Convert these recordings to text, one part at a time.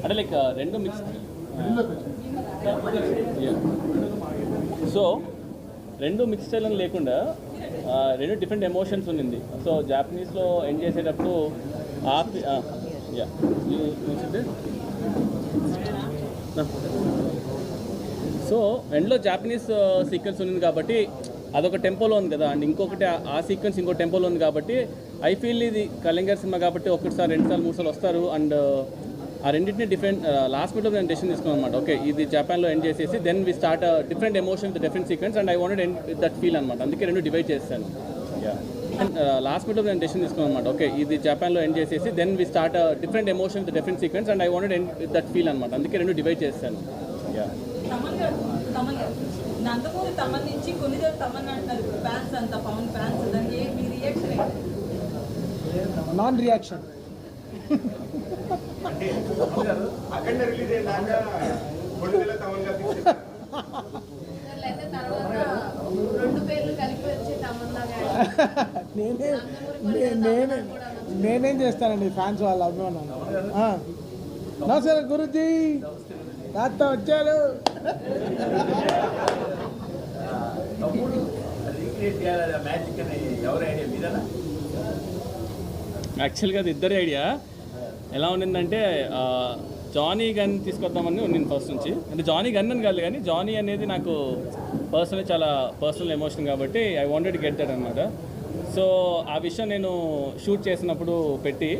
అంటే లైక్ రెండు mix. So రెండు మిక్స్ స్టైల్ అని లేకుండా రెండు డిఫరెంట్ ఎమోషన్స్ ఉన్నింది. సో జాపనీస్లో ఎండ్ చేసేటప్పుడు సో ఎండ్లో జాపనీస్ సీక్వెన్స్ ఉంది కాబట్టి అదొక టెంపోలో ఉంది కదా, అండ్ ఇంకొకటి ఆ సీక్వెన్స్ ఇంకో టెంపోలో ఉంది కాబట్టి ఐ ఫీల్ ఇది కళింగర్ సినిమా కాబట్టి ఒకటిసారి 2 సార్లు 3 సార్లు వస్తారు. అండ్ ఆ రెండింటిని డిఫరెంట్ లాస్ట్ మినిట్లో నేను డెసిషన్ తీసుకున్నాను అనమాట. ఓకే ఇది జపాన్లో ఎండ్ చేసేసి then we start different emotion different sequence and I wanted end that feel అనమాట. అందుకే రెండు డివైడ్ చేస్తాను. లాస్ట్ మినిట్లో నేను డెసిషన్ తీసుకున్నాను అనమాట. ఓకే ఇది జపాన్లో ఎండ్ చేసేసి then we start different emotion different sequence and I wanted end that feel అనమాట. అందుకే రెండు డివైడ్ చేస్తాను. నందమూరి తమన్ నుంచి కొన్ని తమన్ అంటారు ఫ్యాన్స్ అంతా, పవన్ ఫ్యాన్స్, దానికి మీ రియాక్షన్ ఏంటి? Non reaction. అంటే అఖండ రిలీజ్ అయ్యాక కొడుకుల తమన్ గా ఫిక్స్ అయితే తర్వాత రెండు పేర్లు కలిపి వచ్చే తమన్నా నేనేం చేస్తానండి ఫ్యాన్స్ వాళ్ళ అభిమానం. నమస్కారం గురుజీ, తాత వచ్చారు. యాక్చువల్గా అది ఇద్దరి ఐడియా. ఎలా ఉండిందంటే జానీ గన్ తీసుకొద్దామని ఉండింది ఫస్ట్ నుంచి. అంటే జానీ గన్ అని కాదు కానీ జానీ అనేది నాకు పర్సనల్ చాలా పర్సనల్ ఎమోషన్ కాబట్టి ఐ వాంటెడ్ గెట్ దట్ అనమాట. సో ఆ విషయం నేను షూట్ చేసినప్పుడు పెట్టి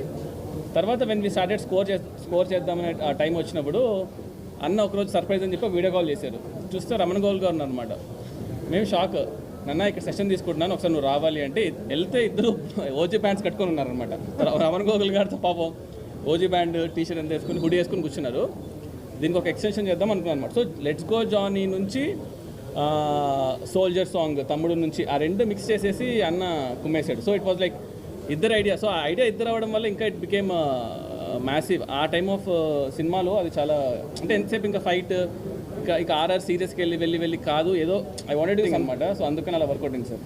తర్వాత వెన్ వి స్టార్టెడ్ స్కోర్ చేద్దామనే ఆ టైం వచ్చినప్పుడు అన్న ఒకరోజు సర్ప్రైజ్ అని చెప్పి వీడియో కాల్ చేశారు. చూస్తే రమణ గోల్ గారు ఉన్నారనమాట. మేము షాక్, నన్న ఇక్కడ సెషన్ తీసుకుంటున్నాను ఒకసారి నువ్వు రావాలి అంటే వెళ్తే ఇద్దరు ఓజీ ప్యాంట్స్ కట్టుకొని ఉన్నారనమాట. రమణ గోగుల్ గారితో పాపం ఓజీ బ్యాండ్ టీషర్ట్ అంతా వేసుకుని హుడీ వేసుకుని కూర్చున్నారు. దీనికి ఒక ఎక్స్టెన్షన్ చేద్దాం అనుకున్నాను అనమాట. సో లెట్స్ గో జానీ నుంచి సోల్జర్ సాంగ్ తమ్ముడు నుంచి ఆ రెండు మిక్స్ చేసేసి అన్న కుమ్మేశాడు. సో ఇట్ వాజ్ లైక్ ఇద్దరు ఐడియా. సో ఆ ఐడియా ఇద్దరు అవ్వడం వల్ల ఇంకా ఇట్ బికేమ్ మ్యాసివ్. ఆ టైమ్ ఆఫ్ సినిమాలో అది చాలా అంటే ఎంతసేపు ఇంకా ఫైట్ ఇక ఆర్ఆర్ సీరియస్కి వెళ్ళి కాదు, ఏదో ఐ వాంటెడ్ టు అనమాట. సో అందుకని అలా వర్కౌట్ అయింది సార్.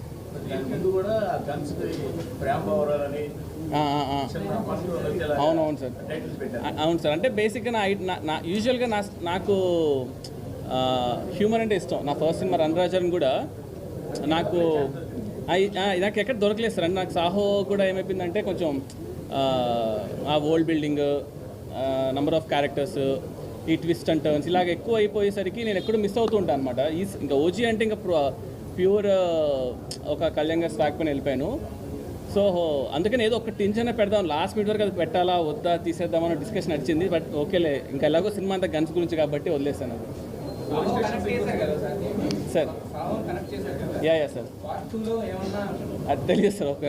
అవునవును సార్, అవును సార్. అంటే బేసిక్గా నా యూజువల్గా నాకు హ్యూమర్ అంటే ఇష్టం. నా ఫస్ట్ సినిమా రణరాజన్ కూడా నాకు ఎక్కడ దొరకలేదు సార్. అంటే నాకు సాహో కూడా ఏమైపోయిందంటే కొంచెం ఆ world building, number of characters, ఈ ట్విస్ట్ అండ్ టర్న్స్ ఇలాగ ఎక్కువ అయిపోయేసరికి నేను ఎక్కడో మిస్ అవుతూ ఉంటాను అనమాట. ఇంకా ఓజీ అంటే ఇంకా ప్యూర్ ఒక కళ్యాణ్ స్టాక్ పైన వెళ్ళిపోయాను. సో అందుకని ఏదో ఒక టెన్షన్ పెడదాం, లాస్ట్ మినిట్ వరకు అది పెట్టాలా వద్దా తీసేద్దామని డిస్కషన్ నడిచింది. బట్ ఓకేలే, ఇంకా ఎలాగో సినిమా అంతా గన్స్ గురించి కాబట్టి వదిలేస్తాను అది. సార్ యా సార్ అది తెలియదు సార్. ఓకే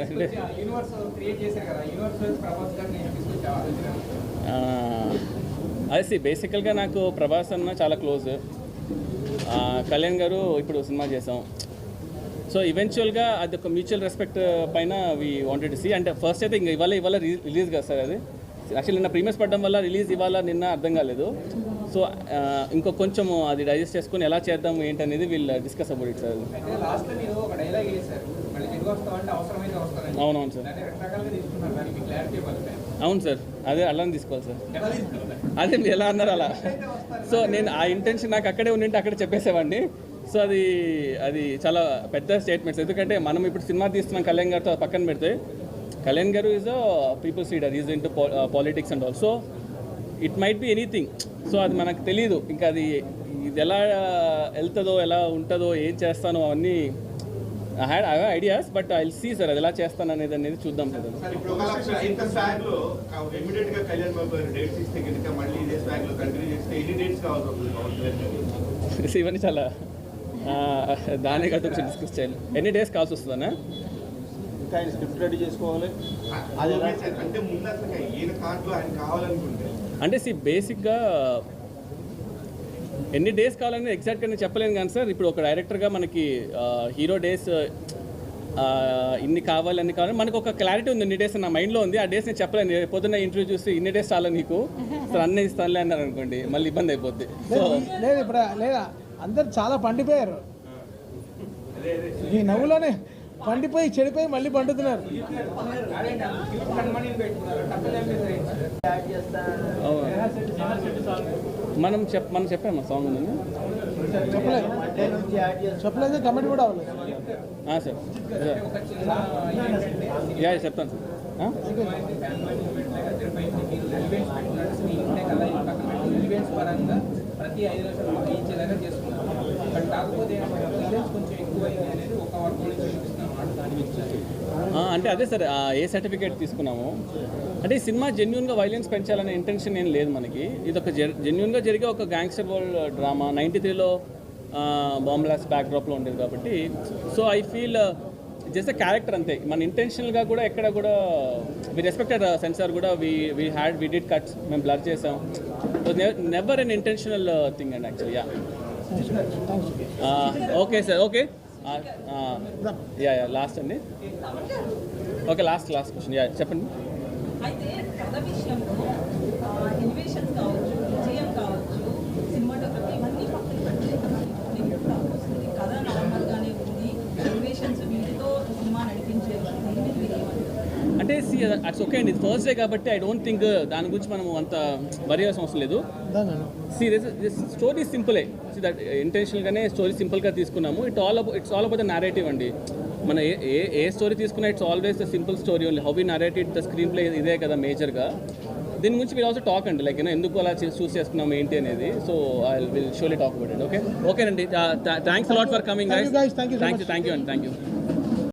అదే బేసికల్గా నాకు ప్రభాస్ అన్న చాలా క్లోజ్. కళ్యాణ్ గారు ఇప్పుడు సినిమా చేసాం. సో ఈవెన్చువల్గా అది ఒక మ్యూచువల్ రెస్పెక్ట్ పైన వీ వాంటెడ్ టు సీ. అంటే ఫస్ట్ అయితే ఇంకా ఇవాళ రిలీజ్ కదా సార్. అది యాక్చువల్లీ నిన్న ప్రీమియర్స్ పడడం వల్ల రిలీజ్ ఇవాళ నిన్న అర్థం కాలేదు. సో ఇంకో కొంచెం అది డైజెస్ట్ చేసుకుని ఎలా చేద్దాం ఏంటనేది వీళ్ళు డిస్కస్ అబౌట్ ఇట్ సార్. అవునవును సార్, అవును సార్, అదే అలానే తీసుకోవాలి సార్. అదే మీరు ఎలా అన్నారు అలా. సో నేను ఆ ఇంటెన్షన్ నాకు అక్కడే ఉండింటే అక్కడే చెప్పేసేవాడిని. సో అది చాలా పెద్ద స్టేట్మెంట్స్. ఎందుకంటే మనం ఇప్పుడు సినిమా తీస్తున్నాం కళ్యాణ్ గారితో పక్కన పెడితే, కళ్యాణ్ గారు is a peoples leader, is into politics and all. So it might be anything. So అది మనకు తెలియదు. ఇంకా ఇది ఎలా వెళ్తుందో ఎలా ఉంటుందో ఏం చేస్తానో అవన్నీ I have ideas. But I will see sir అది ఎలా చేస్తాను అనేది చూద్దాం సార్. ఇవన్నీ చాలా దాని కదా కొంచెం డిస్కస్ చేయాలి. ఎన్ని డేస్ కావాల్సి వస్తుందన్నా? ఇంకా ఆయన స్క్రిప్ట్ రెడీ చేసుకోవాలి. అంటే బేసిక్గా ఎన్ని డేస్ కావాలని ఎగ్జాక్ట్గా నేను చెప్పలేను కానీ సార్, ఇప్పుడు ఒక డైరెక్టర్గా మనకి హీరో డేస్ ఇన్ని కావాలి మనకు ఒక క్లారిటీ ఉంది. ఇన్ని డేస్ నా మైండ్లో ఉంది. ఆ డేస్ నేను చెప్పలేను. పొద్దున్న ఇంటర్వ్యూ చూసి ఇన్ని డేస్ చాలా నీకు సార్ అన్నీ ఇస్తానులే అన్నారు అనుకోండి, మళ్ళీ ఇబ్బంది అయిపోద్ది. సో లేదు ఇప్పుడు లేదా అందరు చాలా పండిపోయారు. ఈ నవ్వులోనే పండిపోయి చెడిపోయి మళ్ళీ పండుతున్నారు. మనం చెప్పాము సాంగ్ ఉందని చెప్పలేదు కమెంట్ కూడా అవ్వలేదు. సార్ యా చెప్తాను సార్. ఈవెంట్స్ పరంగా ప్రతి 5 లక్షలు ఇచ్చేలాగా చేసుకున్నాం. బట్ కాకపోతే కొంచెం ఎక్కువ అనేది ఒక వర్క్ నుంచి చూపిస్తున్నాం. దాని గురించి అంటే అదే సార్ ఏ సర్టిఫికేట్ తీసుకున్నాము అంటే ఈ సినిమా జెన్యున్గా వైలెన్స్ పెంచాలనే ఇంటెన్షన్ ఏం లేదు మనకి. ఇది ఒక జెన్యున్గా జరిగే ఒక గ్యాంగ్స్టర్ వరల్డ్ డ్రామా 93లో బాంబ్లాస్ బ్యాక్డ్రాప్లో ఉండేది కాబట్టి so I feel just character అంతే. మన ఇంటెన్షనల్గా కూడా ఎక్కడ కూడా వి రెస్పెక్టెడ్ సెన్సార్ కూడా వి డిడ్ కట్స్ మేము బ్లర్ చేసాం. Never an intentional thing and actually okay sir okay yeah last అండి ఓకే లాస్ట్ క్వశ్చన్ యా చెప్పండి. అయితే కథ విషయంలో ఎలివేషన్స్ కావచ్చు, విజయం కావచ్చు, సినిమాటోగ్రఫీ ఇవన్నీ పక్కన పెట్టి కథ నార్మల్గానే ఉంది, ఎలివేషన్స్ వీటితో సినిమా నడిపించేది. అంటే అట్స్ ఓకే అండి, ఇది ఫస్ట్ డే కాబట్టి ఐ డోంట్ థింక్ దాని గురించి మనం అంత వరి అవ్వాల్సిన అవసరం లేదు. స్టోరీ సింపులే, దట్ ఇంటెన్షనల్గానే స్టోరీ సింపుల్గా తీసుకున్నాము. It's all about the narrative అండి. మన ఏ స్టోరీ తీసుకున్నా it's always the simple story only. How we narrated the screenplay ఇదే కదా మేజర్గా. దీని గురించి మీరు ఆల్సో టాక్ అండి, లైక్ ఎందుకు అలా చూస్ చేసుకున్నాము ఏంటి అనేది. So I will solely talk about it. ఓకేనండి, thanks a lot for coming guys. Thank you guys. Thank you so much. Thank you అండి, థ్యాంక్ యూ.